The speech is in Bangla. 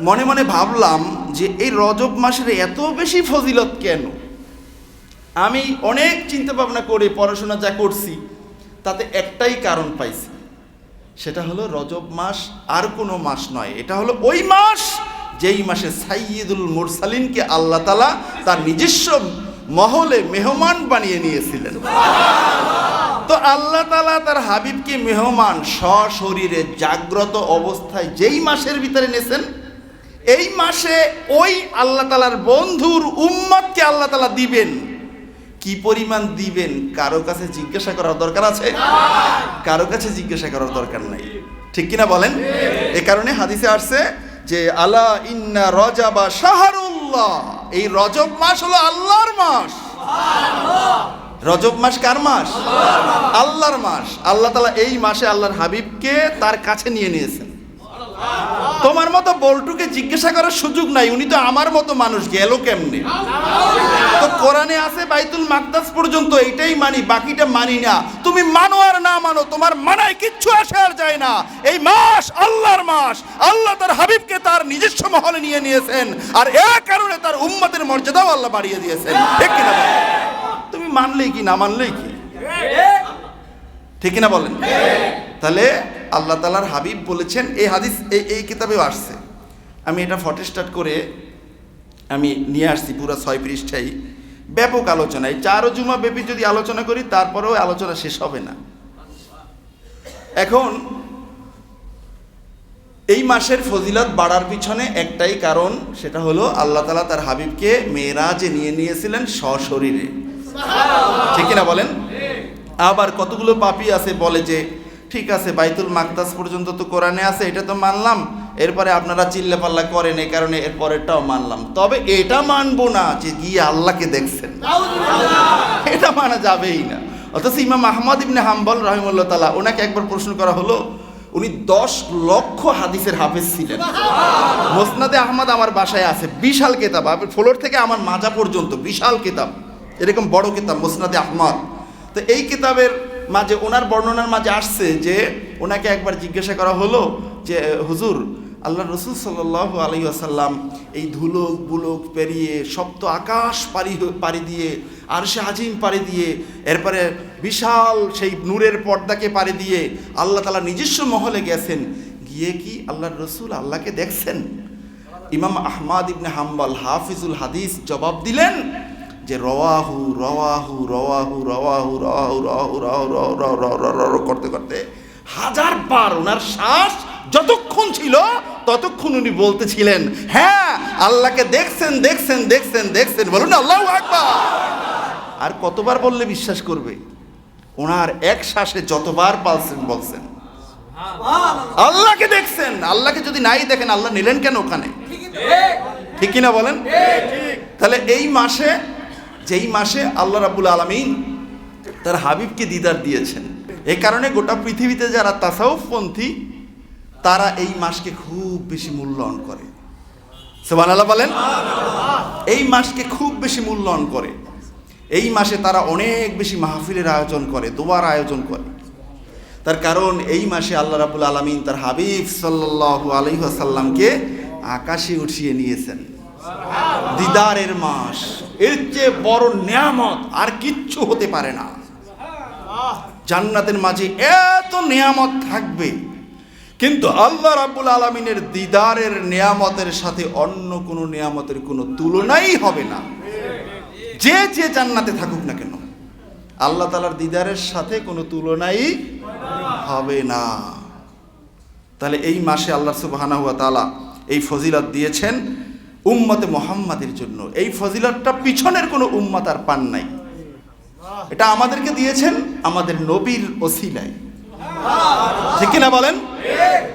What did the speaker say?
মনে মনে ভাবলাম যে এই রজব মাসের এত বেশি ফজিলত কেন। আমি অনেক চিন্তা ভাবনা করে পড়াশোনা যা করছি তাতে একটাই কারণ পাইছি, সেটা হলো রজব মাস আর কোনো মাস নয়, এটা হলো ওই মাস যেই মাসে সাইয়্যিদুল মুরসালিনকে আল্লাহ তাআলা তার নিজস্ব মহলে মেহমান বানিয়ে নিয়েছিলেন। তো আল্লাহ তাআলা তার হাবিবকে মেহমান সশরীরে জাগ্রত অবস্থায় যেই মাসের ভিতরে নিয়েছেন, এই মাসে ওই আল্লাহ তাআলার বন্ধুর উম্মতকে আল্লাহ তাআলা দিবেন। কি পরিমাণ দিবেন কারো কাছে জিজ্ঞাসা করার দরকার আছে? কারো কাছে জিজ্ঞাসা করার দরকার নাই, ঠিক কিনা বলেন? এই কারণে হাদিসে আসছে যে আলা ইন্না রজাবা শাহরুল্লাহ, এই রজব মাস হলো আল্লাহর মাস। রজব মাস কার মাস? আল্লাহর মাস। আল্লাহ তাআলা এই মাসে আল্লাহর হাবিবকে তার কাছে নিয়ে নিয়েছেন। তোমার মতো বল্টুকে জিজ্ঞাসা করার সুযোগ নাই, উনি তো আমার মতো মানুষ, গেল কেমনে? তো কোরআনে আছে বাইতুল মাকদাস পর্যন্ত, এইটাই মানি, বাকিটা মানি না। তুমি মানো আর না মানো, তোমার মানায় কিচ্ছু আসে আর যায় না। এই মাস আল্লাহর মাস, আল্লাহ তার হাবিবকে তার নিজস্ব মহলে নিয়ে নিয়েছেন, আর এর কারণে তার উম্মতের মর্যাদাও আল্লাহ বাড়িয়ে দিয়েছেন, ঠিক কিনা? তুমি মানলেই কি না মানলেই কি, ঠিক কিনা বলেন? তাহলে আল্লাহ তাআলার হাবিব বলেছেন, এই হাদিস এই কিতাবেও আসছে। আমি এটা ফটোস্ট্যাট করে আমি নিয়ে আসছি, পুরো 6 পৃষ্ঠায় ব্যাপক আলোচনা। এই 4 জুমা ব্যাপী যদি আলোচনা করি তারপরেও আলোচনা শেষ হবে না। এখন এই মাসের ফজিলত বাড়ার পিছনে একটাই কারণ, সেটা হলো আল্লাহ তাআলা তার হাবিবকে মেরাজে নিয়ে নিয়েছিলেন সশরীরে, ঠিক কিনা বলেন? আবার কতগুলো পাপী আছে বলে যে ঠিক আছে বাইতুল মাকদাস পর্যন্ত তো কোরআনে আছে, এটা তো মানলাম, এরপরে আপনারা চিল্লাপাল্লা করেন এই কারণে এর পরেরটাও মানলাম, তবে এটা মানবো না যে গিয়ে আল্লাহকে দেখছেন, এটা মানা যাবেই না। অথচ ইমাম আহমদ ইবনে হাম্বল রাহিমাহুল্লাহ তাআলা, ওনাকে একবার প্রশ্ন করা হলো, উনি 10 লক্ষ হাদিসের হাফেজ ছিলেন। মুসনাদে আহমদ আমার বাসায় আছে, বিশাল কিতাব, ফ্লোর থেকে আমার মাজা পর্যন্ত বিশাল কিতাব, এরকম বড় কিতাব মুসনাদে আহমদ। তো এই কিতাবের মাঝে ওনার বর্ণনার মাঝে আসছে যে ওনাকে একবার জিজ্ঞাসা করা হলো যে হুজুর, আল্লাহ রসুল সাল্লাল্লাহু আলাইহি ওয়াসাল্লাম এই ধুলোক বুলোক পেরিয়ে সপ্ত আকাশ পাড়ি দিয়ে আরশে আজিম পাড়ি দিয়ে এরপরে বিশাল সেই নূরের পর্দাকে পাড়ি দিয়ে আল্লাহ তাআলা নিজস্ব মহলে গেছেন, গিয়ে কি আল্লাহর রসুল আল্লাহকে দেখছেন? ইমাম আহমদ ইবনে হাম্বল হাফিজুল হাদিস জবাব দিলেন যে রওয়াহু রওয়াহু রওয়াহু রওয়াহু রওয়াহু রওয়াহু রওয়াহু করতে করতে 1000 বার ওনার শ্বাস যতক্ষণ ছিল ততক্ষণ উনি বলতেছিলেন, হ্যাঁ আল্লাহকে দেখছেন দেখছেন দেখছেন দেখছেন, বলুন আল্লাহু আকবার। আর কতবার বললে বিশ্বাস করবে? ওনার এক শ্বাসে যতবার বলছেন আল্লাহকে দেখছেন। আল্লাহকে যদি নাই দেখেন আল্লাহ নিলেন কেন ওখানে, ঠিক কিনা বলেন? তাহলে এই মাসে, যেই মাসে আল্লাহ রাব্বুল আলামিন তার হাবিবকে দিদার দিয়েছেন, এই কারণে গোটা পৃথিবীতে যারা তাসাউফপন্থী তারা এই মাসকে খুব বেশি মূল্যায়ন করে। সুবহানাল্লাহ বলেন। এই মাসকে খুব বেশি মূল্যায়ন করে। এই মাসে তারা অনেক বেশি মাহফিলের আয়োজন করে, দোয়ার আয়োজন করে। তার কারণ এই মাসে আল্লাহ রাব্বুল আলামিন তার হাবিব সাল্লাল্লাহু আলাইহি ওয়াসাল্লামকে আকাশে উঠিয়ে নিয়েছেন। দিদারের মাস, এর চেয়ে বড় নিয়ামত আর কিচ্ছু হতে পারে না। জান্নাতের মাঝে এত নিয়ামত থাকবে, কিন্তু আল্লাহ রাব্বুল আলামিনের দিদারের নিয়ামতের সাথে অন্য কোনো নিয়ামতের কোনো তুলনাই হবে না। যে যে জান্নাতে থাকুক না কেন, আল্লাহ তাআলার দিদারের সাথে কোনো তুলনাই হবে না। তাহলে এই মাসে আল্লাহ সুবহানাহু ওয়া তাআলা এই ফজিলত দিয়েছেন উম্মতে মুহাম্মাদের জন্য। এই ফজিলতটা পিছনের কোনো উম্মত আর পান নাই, এটা আমাদেরকে দিয়েছেন আমাদের নবীর ওসিলায়, ঠিক কিনা বলেন?